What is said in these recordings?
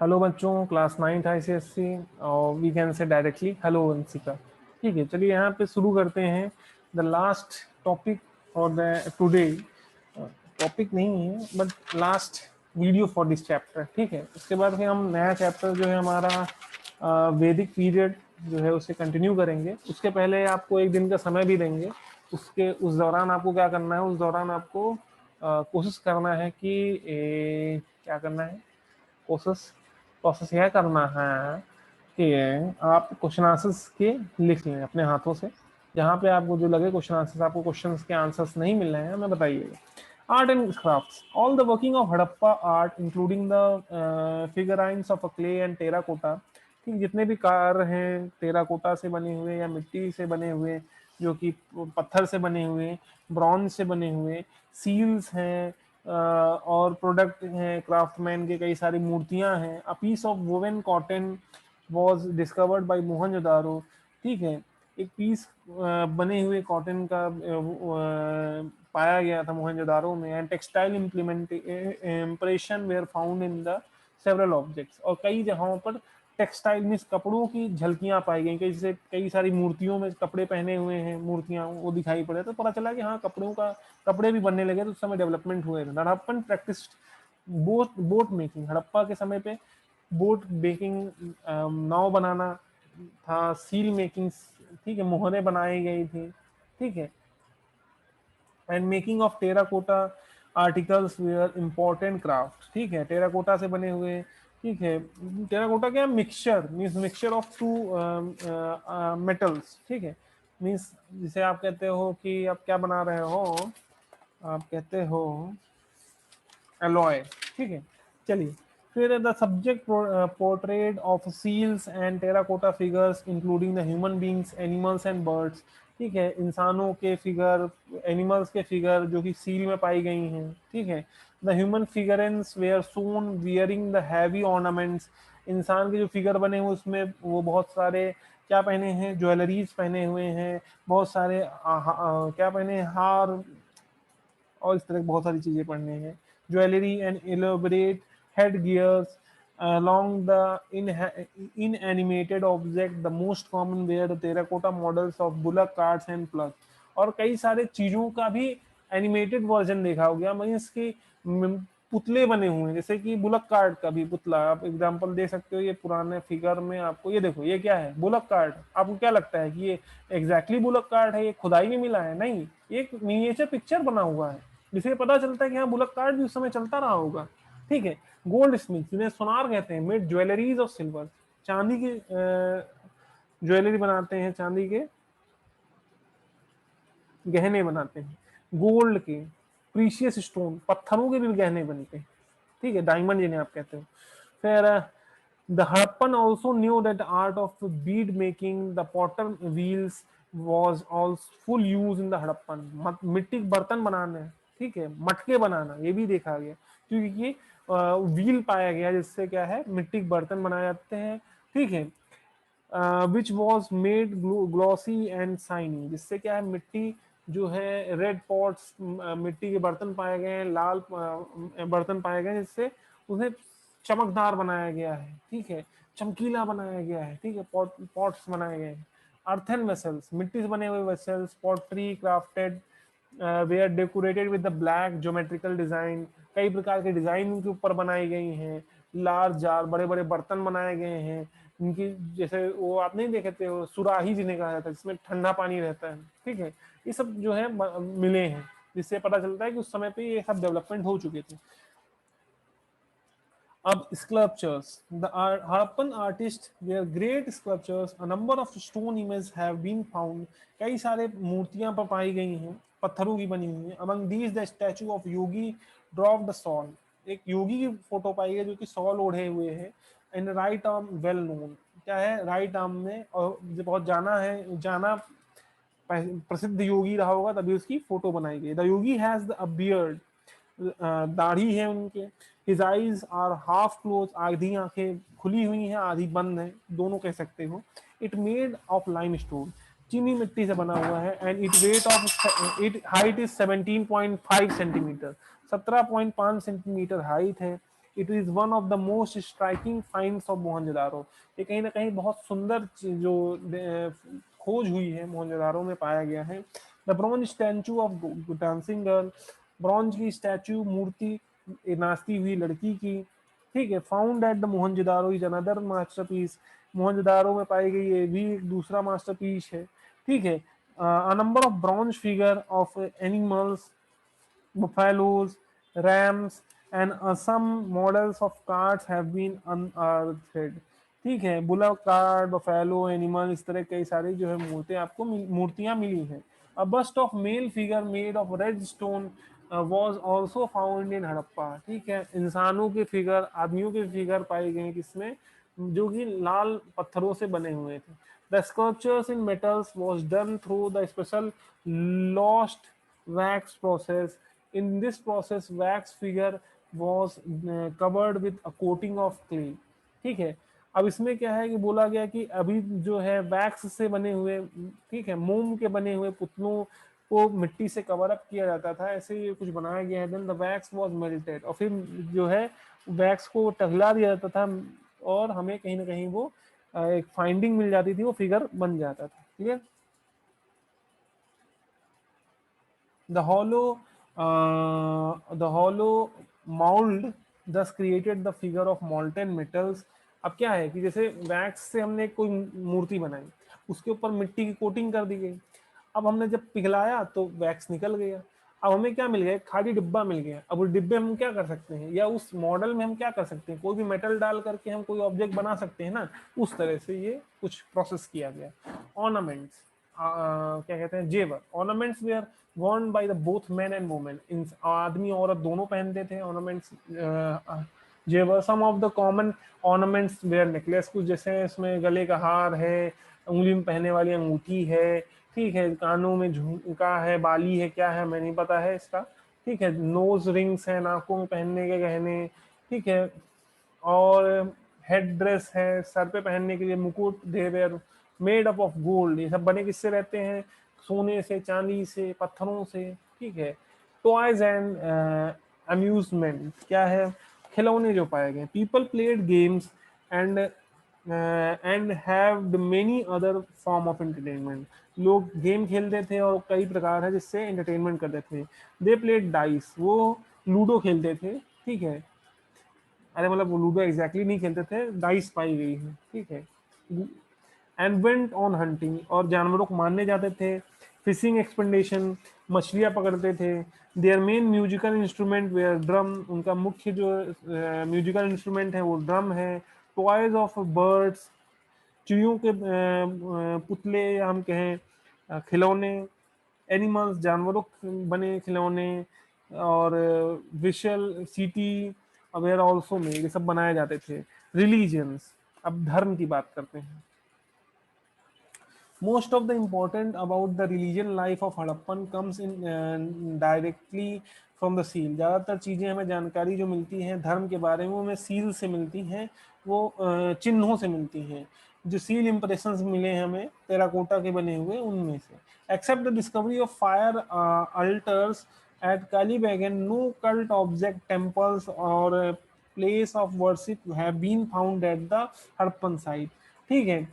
Hello बच्चों, class 9th ICSC और we can say directly hello Vanshika. ठीक है, चलिए यहाँ पे शुरू करते हैं the last topic for the today. टॉपिक नहीं है but last video for this chapter. ठीक है, उसके बाद फिर हम नया चैप्टर जो है हमारा वैदिक पीरियड जो है उसे कंटिन्यू करेंगे। उसके पहले आपको एक दिन का समय भी देंगे। उस दौरान आपको क्या करना है, उस दौरान आपको कोशिश करना है कि क्या करना है, कोशिश प्रोसेस यह करना है कि आप क्वेश्चन आंसर्स के लिख लें अपने हाथों से। जहाँ पे आपको जो लगे क्वेश्चन आंसर्स, आपको क्वेश्चंस के आंसर्स नहीं मिल रहे हैं, हमें बताइएगा। Art and crafts, all the working of Harappa art including the figurines of clay and terracotta. ठीक, जितने भी कार्य हैं टेराकोटा से बने हुए या मिट्टी से बने हुए, जो कि पत्थर से बने हुए, ब्रॉन्ज से बने हुए, सील्स हैं और प्रोडक्ट हैं, क्राफ्टमैन के कई सारी मूर्तियां हैं। A piece of woven cotton was discovered by Mohenjodaro. ठीक है, एक पीस बने हुए कॉटन का पाया गया था मोहनजोदारो में। And textile impression were found in the several objects, और कई जगहों पर टेक्सटाइल मीन्स कपड़ों की झलकियां पाई गई। कई सारी मूर्तियों में कपड़े पहने हुए हैं, मूर्तियां वो दिखाई पड़े, तो पता चला कि हाँ, कपड़े भी बनने लगे। तो उस समय डेवलपमेंट हुए थे। Harappan practice boat making, Harappa के समय पे बोट मेकिंग, नाव बनाना था, सील मेकिंग, ठीक है, मोहरे बनाई गई थी। ठीक है, and making of terracotta articles were important craft. ठीक है, टेराकोटा से बने हुए, ठीक है, टेराकोटा क्या, mixture means mixture of two metals. ठीक है, मीन्स जिसे आप कहते हो कि आप क्या बना रहे हो, आप कहते हो एलॉय। ठीक है, चलिए फिर the subject portrait of seals and terracotta figures including the human beings, animals and birds. ठीक है, इंसानों के फिगर, एनिमल्स के फिगर जो कि सील में पाई गई हैं। ठीक है, the human figurines were shown wearing the heavy ornaments. इंसान के जो फिगर बने हुए उसमें वो बहुत सारे क्या पहने हैं, ज्वेलरीज पहने हुए हैं, बहुत सारे क्या पहने हैं, हार और इस तरह की बहुत सारी चीजें पढ़ने हैं। Jewellery and elaborate head gears along the inanimated object, the most common were the terracotta models of bullock carts and plugs। और कई सारे चीजों का भी एनिमेटेड वर्जन देखा हो गया, मीन्स की पुतले बने हुए हैं, जैसे कि बुलक कार्ट का भी पुतला। आप एग्जांपल दे सकते हो, ये पुराने फिगर में आपको ये देखो, ये क्या है, बुलक कार्ट। आपको क्या लगता है कि ये एग्जैक्टली बुलक कार्ट है, ये खुदाई में मिला है? नहीं, ये एक मिनिएचर पिक्चर बना हुआ है, जिससे पता चलता है कि हाँ, बुलक कार्ट भी उस समय चलता रहा होगा। ठीक है, गोल्ड स्मिथ जिन्हें सोनार कहते हैं, मेड ज्वेलरीज ऑफ सिल्वर, चांदी की ज्वेलरी बनाते हैं, चांदी के गहने बनाते हैं, गोल्ड के प्रीशियस स्टोन, पत्थरों के भी गहने बनते हैं। ठीक है, डायमंड जिन्हें आप कहते हो। फिर the Harappan also knew that art of bead making, the Potter wheels was also full use in the Harappan. मिट्टी के बर्तन बनाने, ठीक है, मटके बनाना, ये भी देखा गया, क्योंकि व्हील पाया गया जिससे क्या है, मिट्टी के बर्तन बनाए जाते हैं। ठीक है, which was made glossy and shiny, जिससे क्या है, मिट्टी जो है, रेड पॉट्स, मिट्टी के बर्तन पाए गए हैं, लाल बर्तन पाए गए हैं, जिससे उन्हें चमकदार बनाया गया है। ठीक है, चमकीला बनाया गया है। ठीक है, पॉट्स बनाए गए हैं। अर्थन वेसल्स, मिट्टी से बने हुए vessels, pottery crafted were decorated with the black geometrical design, कई प्रकार के डिजाइन उनके ऊपर बनाई गई हैं। लार्ज जार, बड़े बड़े बर्तन बनाए गए हैं इनकी, जैसे वो आप नहीं देखते हो, सुराही जिन्हें कहा जाता है, जिसमें ठंडा पानी रहता है। ठीक है, ये सब जो है मिले हैं, जिससे पता चलता है कि उस समय पे ये सब डेवलपमेंट हो चुके थे। अब sculptures, the Harappan artist were great sculptures, a number of stone image have been found, कई सारे मूर्तियां पर पाई गई हैं, पत्थरों की बनी हुई हैं। Among these the statue of yogi drop the soul, एक योगी की फोटो पाई है जो कि सॉल ओढ़े हुए है। In right arm well known, क्या है, राइट आर्म में, और जो बहुत जाना प्रसिद्ध योगी रहा होगा तभी उसकी फोटो बनाई गई। The yogi has the beard, दाढ़ी है उनके। His eyes are half close, आधी आंखें खुली हुई हैं, आधी बंद है, दोनों कह सकते हो। It made of limestone, चीनी मिट्टी से बना हुआ है। And it weight of it height is 17.5 centimetre, 17.5 centimetre height है। It is one of the most striking finds of Mohenjodaro. ये कहीं ना कहीं बहुत सुंदर जो खोज हुई है मोहनजोदारो में पाया गया है। The bronze statue of dancing girl, bronze की स्टैचू मूर्ति नाचती हुई लड़की की, ठीक है, found at the Mohenjodaro is another masterpiece. Mohenjodaro में पाई गई ये भी एक दूसरा मास्टरपीस है, ठीक है। अ number of bronze figure of animals, buffaloes, rams, and some models of carts have been unearthed। ठीक है, बुलक कार्ड, बफेलो एनिमल, इस तरह कई सारी जो है मूर्तियां मिली हैं। A bust of male figure made of red stone was also found in Harappa. ठीक है, इंसानों के फिगर, आदमियों के फिगर पाए गए किसमें, जो कि लाल पत्थरों से बने हुए थे। The sculptures in metals was done through the special lost wax process। In this process wax figure was covered with a coating of clay। ठीक है, अब इसमें क्या है कि बोला गया कि अभी जो है वैक्स से बने हुए, ठीक है, मोम के बने हुए पुतलों को मिट्टी से कवर अप किया जाता था, ऐसे ये कुछ बनाया गया है। Then the wax was melted, और फिर जो है वैक्स को टगला दिया जाता था और हमें कहीं ना कहीं वो एक फाइंडिंग मिल जाती थी, वो फिगर बन जाता था। ठीक है, The hollow mold thus created the figure of molten metals। अब क्या है कि जैसे वैक्स से हमने कोई मूर्ति बनाई, उसके ऊपर मिट्टी की कोटिंग कर दी गई, अब हमने जब पिघलाया तो वैक्स निकल गया, अब हमें क्या मिल गया, खाली डिब्बा मिल गया। अब उस डिब्बे में हम क्या कर सकते हैं, या उस मॉडल में हम क्या कर सकते हैं, कोई भी मेटल डाल करके हम कोई ऑब्जेक्ट बना सकते हैं ना, उस तरह से ये कुछ प्रोसेस किया गया। ऑर्नामेंट्स, क्या कहते हैं, जेवर। Ornaments were worn by the both men and women। इन आदमी औरत दोनों पहनते थे ऑर्नामेंट्स, जेवर। Some of the common ornaments were necklace, कुछ जैसे इसमें गले का हार है, उंगली में पहनने वाली अंगूठी है, ठीक है, कानों में झुमका है, बाली है, क्या है मैं नहीं पता है इसका, ठीक है, नोज रिंग्स है, नाकों में पहनने के गहने, ठीक है, और हेड ड्रेस है, सर पे पहनने के लिए मुकुट, they were made up of gold. ये सब बने किससे रहते हैं, सोने से, चांदी से, पत्थरों से, ठीक है। टॉयज एंड अम्यूजमेंट, क्या है, खिलौने जो पाए गए। People played games and have many other form of entertainment. लोग गेम खेलते थे और कई प्रकार है जिससे एंटरटेनमेंट करते थे। दे प्लेड डाइस, वो लूडो खेलते थे, ठीक है, अरे मतलब वो लूडो एग्जैक्टली नहीं खेलते थे, डाइस पाई गई है, ठीक है। एंड वेंट ऑन हंटिंग, और जानवरों को मारने जाते थे। फिशिंग एक्सपेंडेशन, मछलियां पकड़ते थे। Their main musical instrument were drum, उनका मुख्य जो म्यूजिकल इंस्ट्रूमेंट है वो ड्रम है। टॉयज ऑफ बर्ड्स, चिड़ियों के पुतले या हम कहें खिलौने। एनिमल्स, जानवरों बने खिलौने। और विशल सिटी वगैरह ऑल्सो में ये सब बनाए जाते थे। रिलीजियंस, अब धर्म की बात करते हैं। Most of the important about the religion life of Harappan comes in directly from the seal। ज़्यादातर चीज़ें हमें जानकारी जो मिलती हैं धर्म के बारे में वो हमें सील से मिलती हैं, वो चिन्हों से मिलती हैं। जो सील इंप्रेशंस मिले हैं हमें टेराकोटा के बने हुए उनमें से। Except the discovery of fire altars at Kalibangan, no cult object, temples और place of worship have been found at the Harappan site. ठीक है,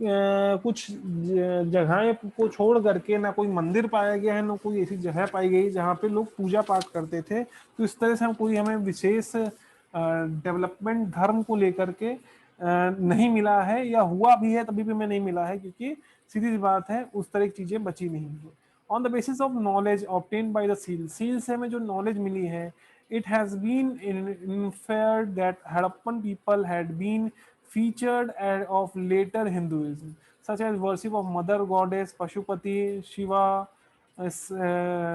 कुछ जगहें को छोड़ करके ना कोई मंदिर पाया गया है, ना कोई ऐसी जगह पाई गई जहाँ पे लोग पूजा पाठ करते थे। तो इस तरह से हम कोई हमें विशेष डेवलपमेंट धर्म को लेकर के नहीं मिला है, या हुआ भी है तभी भी हमें नहीं मिला है, क्योंकि सीधी सी बात है उस तरह की चीजें बची नहीं है। On the basis of knowledge obtain by the seal से हमें जो नॉलेज मिली है, it has been inferred that Harappan people had been featured of later Hinduism, such as worship of mother goddess Pashupati, Shiva,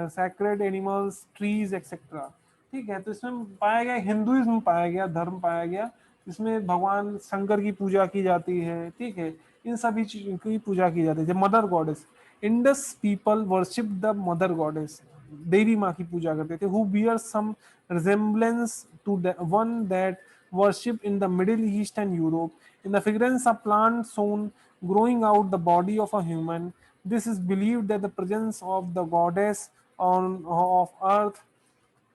sacred animals, trees, etc। ठीक है, तो इसमें पाया गया हिंदुइज्म, पाया गया धर्म, पाया गया इसमें भगवान शंकर की पूजा की जाती है, ठीक है, इन सभी चीजों की पूजा की जाती है। Mother goddess, Indus people worship the mother goddess, देवी माँ की पूजा करते थे। Who bear some resemblance to one that worship in the Middle East and Europe, in the figurines of plant sown growing out the body of a human। This is believed that the presence of the goddess on of earth,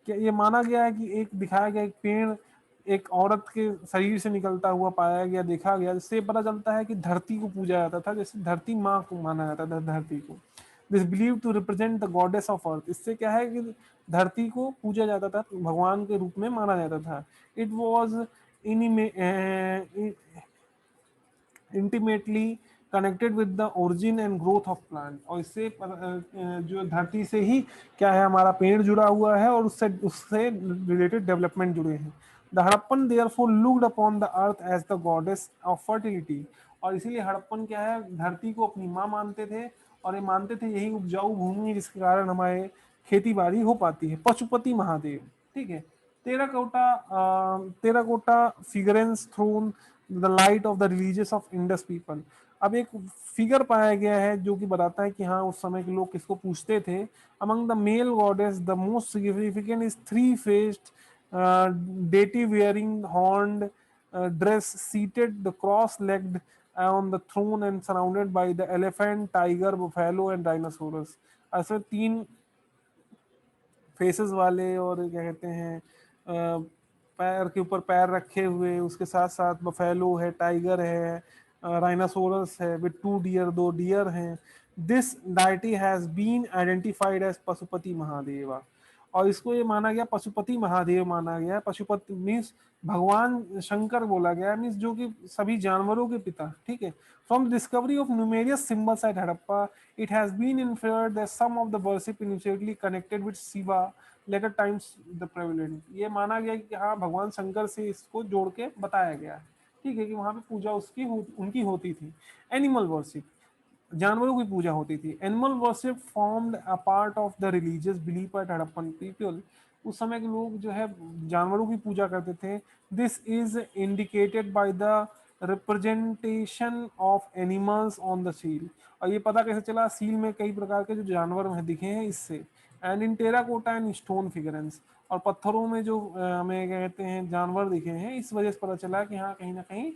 ये माना गया है कि एक दिखाया गया एक पेड़ एक औरत के शरीर से निकलता हुआ पाया गया, देखा गया, जिससे पता चलता है कि धरती को पूजा जाता था, जैसे धरती माँ को माना जाता था, धरती को। This believe to represent the goddess of earth, इससे क्या है कि धरती को पूजा जाता था, भगवान के रूप में माना जाता था। It was intimately connected with the origin and growth of plant, और इससे जो धरती से ही क्या है हमारा पेड़ जुड़ा हुआ है, और उससे उससे रिलेटेड डेवलपमेंट जुड़े हैं। The Harappan therefore looked upon the earth as the goddess of fertility, और इसीलिए हड़प्पन क्या है, धरती को अपनी माँ मानते थे, और ये मानते थे यही उपजाऊ भूमि है जिसके कारण हमारे खेती बाड़ी हो पाती है। पशुपति महादेव, ठीक है। Terracotta figurines thrown the light of the religious of Indus people. अब एक फिगर पाया गया है जो कि बताता है कि हाँ उस समय के लोग किसको पूछते थे। Among the male goddess the most significant is three faced deity wearing horned dress, seated the cross-legged on the throne and surrounded by the elephant, tiger, buffalo and rhinoceros। ऐसे तीन फेसेस वाले, और क्या कहते हैं पैर के ऊपर पैर रखे हुए, उसके साथ साथ बफेलो है, टाइगर है, राइनासोरस है विद टू डियर, दो डियर हैं। This deity has been identified as Pashupati Mahadeva, और इसको ये माना गया पशुपति महादेव माना गया। पशुपति मीन्स भगवान शंकर बोला गया, मीन्स जो कि सभी जानवरों के पिता, ठीक है। From the discovery of numerous symbols at Harappa, it has been inferred that some of the worship initially connected with Shiva, later times the prevalent। ये माना गया कि हाँ भगवान शंकर से इसको जोड़ के बताया गया है, ठीक है, कि वहां पे पूजा उनकी होती थी। एनिमल वर्शिप, जानवरों की पूजा होती थी। Animal worship formed a part of the religious belief at Harappan people. उस समय के लोग जो है जानवरों की पूजा करते थे। This is indicated by the representation of animals on the seal, और ये पता कैसे चला, सील में कई प्रकार के जो जानवर में दिखे हैं इससे। And in terracotta and stone figurines, और पत्थरों में जो हमें क्या कहते हैं जानवर दिखे हैं, इस वजह से पता चला कि हाँ कहीं ना कहीं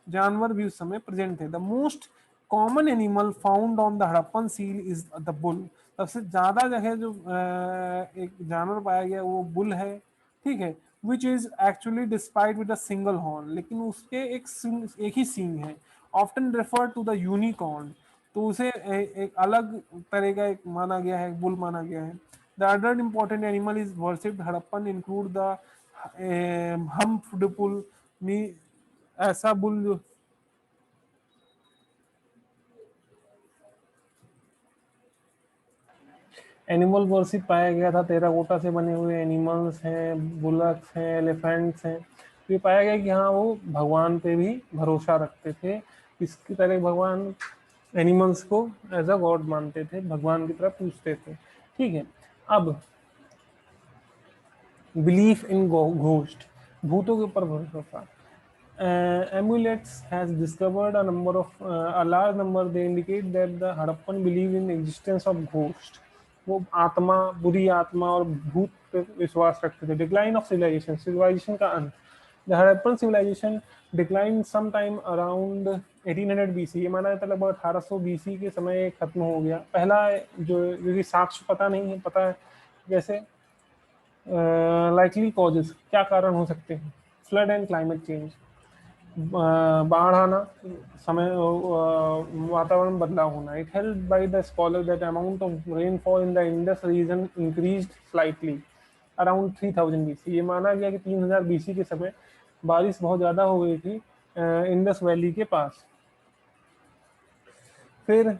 जानवर भी उस समय प्रेजेंट थे। The most common animal found on the Harappan seal is the bull. सबसे ज्यादा जगह जो एक जानवर पाया गया वो बुल है, ठीक है। Which is actually despite with a single horn, लेकिन उसके एक ही सींग है। Often refer to the unicorn, तो उसे एक अलग तरह का एक माना गया है, बुल माना गया है। The other important animal is worshipped Harappan include the humped bull, मी ऐसा बुल जो एनिमल वर्शिप पाया गया था। टेराकोटा से बने हुए एनिमल्स हैं, बुलक्स हैं, एलिफेंट्स हैं। ये पाया गया कि हाँ वो भगवान पे भी भरोसा रखते थे, इसकी तरह भगवान एनिमल्स को एज अ गॉड मानते थे, भगवान की तरह पूछते थे, ठीक है। अब बिलीफ इन घोस्ट, भूतों के ऊपर भरोसा। amulets has discovered a number of a large number, they indicate that the Harappan believe in existence of ghost। वो आत्मा, बुरी आत्मा और भूत पे विश्वास रखते थे। डिक्लाइन ऑफ सिविलाइजेशन, सिविलाइजेशन का अंत। The Harappan civilization decline some time around 1800 BC, ये माना जाता है लगभग 1800 बीसी के समय खत्म हो गया। पहला जो साक्ष्य पता नहीं है, पता है जैसे लाइकली कॉजेस, क्या कारण हो सकते हैं। फ्लड एंड क्लाइमेट चेंज, बाढ़ आना, समय वातावरण बदलाव होना। It held by the scholar that amount of rainfall in the Indus region increased slightly around 3000 BC. ये माना गया कि 3000 बीसी के समय बारिश बहुत ज्यादा हो गई थी इंडस वैली के पास। फिर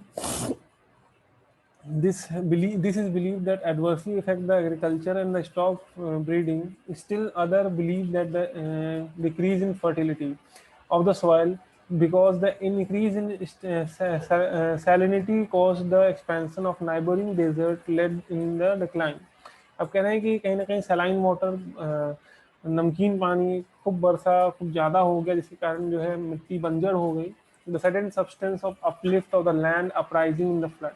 this is believed that adversely affect the agriculture and the stop breeding. Still other believe that the decrease in fertility of the soil because the increase in salinity caused the expansion of neighboring desert led in the decline। अब कह रहे हैं कि कहीं ना कहीं saline water, नमकीन पानी, खूब वर्षा खूब ज़्यादा हो गया जिसके कारण जो है मिट्टी बंजर हो गई। The sudden substance of uplift of the land uprising in the flood,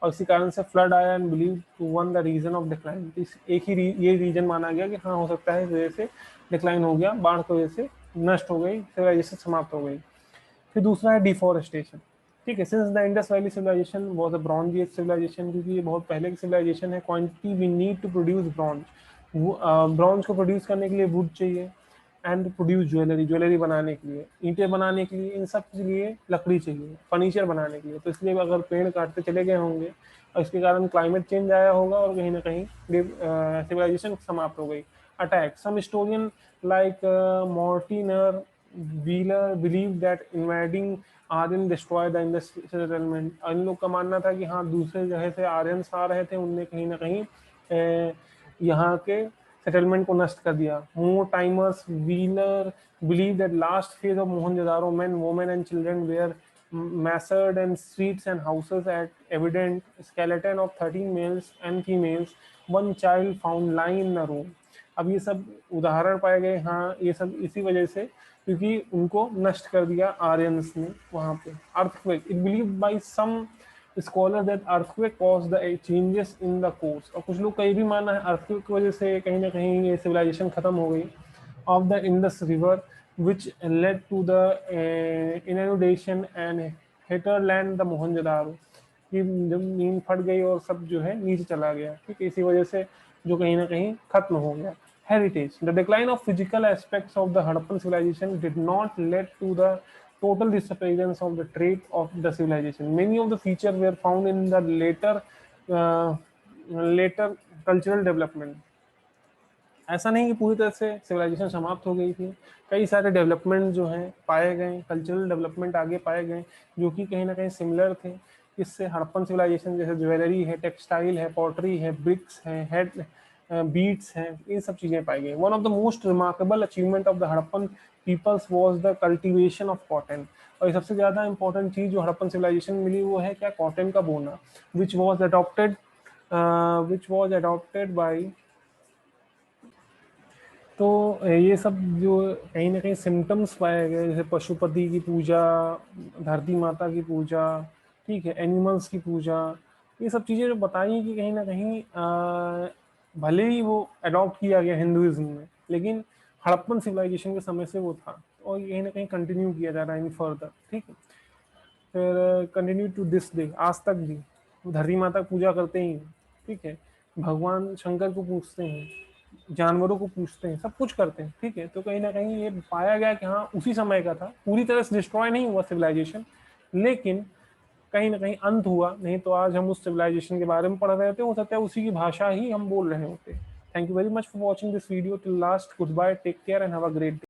और इसी कारण से फ्लड आया and believe to one the reason of decline. एक ही ये रीजन माना गया कि हाँ हो सकता है इस वजह से डिक्लाइन हो गया, बाढ़ की वजह से नष्ट हो गई, सिविलाइजेशन समाप्त हो गई। फिर दूसरा है डिफॉरेस्टेशन, ठीक है। Since the Indus valley civilization was a bronze age civilization, क्योंकि ये बहुत पहले की सिविलाइजेशन है, quantity we need to produce bronze, bronze को प्रोड्यूस करने के लिए वुड चाहिए, एंड प्रोड्यूस ज्वेलरी, ज्वेलरी बनाने के लिए, ईंटें बनाने के लिए, इन सब के लिए लकड़ी चाहिए, फर्नीचर बनाने के लिए। तो इसलिए अगर पेड़ काटते चले गए होंगे और इसके कारण क्लाइमेट चेंज आया होगा और कहीं ना कहीं सिविलाइजेशन समाप्त हो गई। Attack, some historian like Mortimer Wheeler believe that invading Aryan destroy the industrial settlement. इन लोग का मानना था कि हाँ दूसरे जगह से आर्यंस आ रहे थे, उनने कहीं ना कहीं यहाँ के सेटलमेंट को नष्ट कर दिया। Mortimer Wheeler believe that last phase of Mohenjodaro men, women and children were massacred and streets and houses at evident skeleton of 13 males and females, one child found lying in the room। अब ये सब उदाहरण पाए गए, हाँ ये सब इसी वजह से क्योंकि उनको नष्ट कर दिया आर्यंस ने वहाँ पे। Earthquake, it believe by some scholar that earthquake cause the changes in the course. और कुछ लोग का ये भी मानना है अर्थक्वेक की वजह से कहीं ना कहीं ये सिविलाइजेशन खत्म हो गई। Of the Indus river which led to the inundation and hinterland the Mohenjodaro. कि जब नींद फट गई और सब जो है नीचे चला गया, ठीक है, इसी वजह से जो कहीं ना कहीं खत्म हो गया। Heritage, the decline of physical aspects of the Harappan civilization did not lead to the total disappearance of the trait of the civilization. Many of the features were found in the uh, later cultural development। ऐसा नहीं कि पूरी तरह से civilisation समाप्त हो गई थी, कई सारे डेवलपमेंट जो हैं पाए गए, कल्चरल डेवलपमेंट आगे पाए गए जो कि कहीं ना कहीं सिमिलर थे इससे हड़प्पन सिविलाइजेशन। जैसे ज्वेलरी है, टेक्सटाइल है, पॉटरी है, ब्रिक्स है, हेड बीट्स हैं, ये सब चीज़ें पाई गई। One of the most remarkable achievement of the Harappan peoples was the cultivation of cotton. और ये सबसे ज़्यादा इंपॉर्टेंट चीज़ जो हड़प्पन सिविलाइजेशन मिली वो है क्या, कॉटन का बोना, विच वॉज अडॉप्टेड बाई। तो ये सब जो कहीं ना कहीं सिम्टम्स पाए गए, जैसे पशुपति की पूजा, धरती माता की पूजा, ठीक है, एनिमल्स की पूजा, ये सब चीज़ें जो बताई कि कहीं ना कहीं भले ही वो अडॉप्ट किया गया हिंदुइज्म में, लेकिन हड़प्पन सिविलाइजेशन के समय से वो था और ये कहीं ना कहीं कंटिन्यू किया जा रहा है इन फर्दर, ठीक है। फिर कंटिन्यू टू दिस डे, आज तक भी धरती माता पूजा करते ही, ठीक है, भगवान शंकर को पूछते हैं, जानवरों को पूछते हैं, सब कुछ करते हैं, ठीक है। तो कहीं ना कहीं ये पाया गया कि हाँ उसी समय का था, पूरी तरह से डिस्ट्रॉय नहीं हुआ सिविलाइजेशन, लेकिन कहीं ना कहीं अंत हुआ, नहीं तो आज हम उस सिविलाइजेशन के बारे में पढ़ रहे थे, हो सकता है उसी की भाषा ही हम बोल रहे होते। Thank you very much for watching this video till last. Good bye, take care and have a great day.